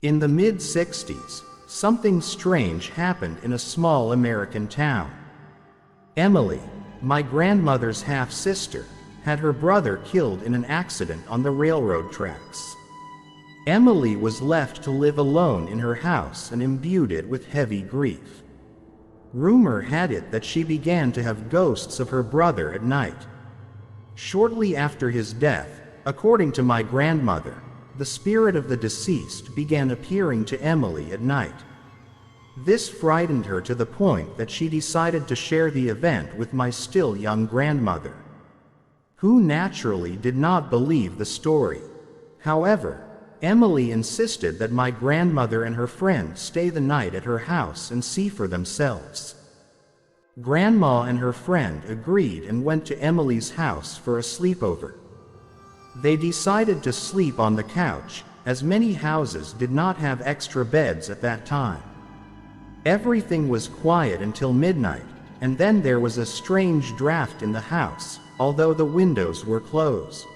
In the mid-60s, something strange happened in a small American town. Emily, my grandmother's half-sister, had her brother killed in an accident on the railroad tracks. Emily was left to live alone in her house and imbued it with heavy grief. Rumor had it that she began to have ghosts of her brother at night. Shortly after his death, according to my grandmother, the spirit of the deceased began appearing to Emily at night. This frightened her to the point that she decided to share the event with my still young grandmother, who naturally did not believe the story. However, Emily insisted that my grandmother and her friend stay the night at her house and see for themselves. Grandma and her friend agreed and went to Emily's house for a sleepover. They decided to sleep on the couch, as many houses did not have extra beds at that time. Everything was quiet until midnight, and then there was a strange draft in the house, although the windows were closed.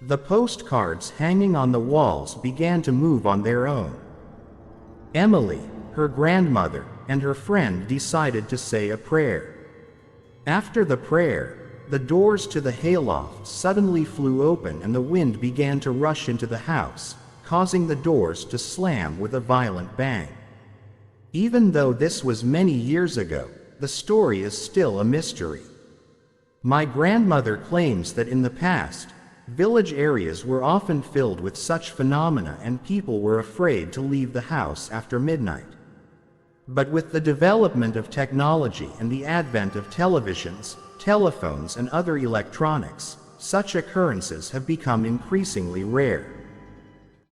The postcards hanging on the walls began to move on their own. Emily, her grandmother, and her friend decided to say a prayer. After the prayer, the doors to the hayloft suddenly flew open and the wind began to rush into the house, causing the doors to slam with a violent bang. Even though this was many years ago, the story is still a mystery. My grandmother claims that in the past, village areas were often filled with such phenomena and people were afraid to leave the house after midnight. But with the development of technology and the advent of televisions, telephones and other electronics, such occurrences have become increasingly rare.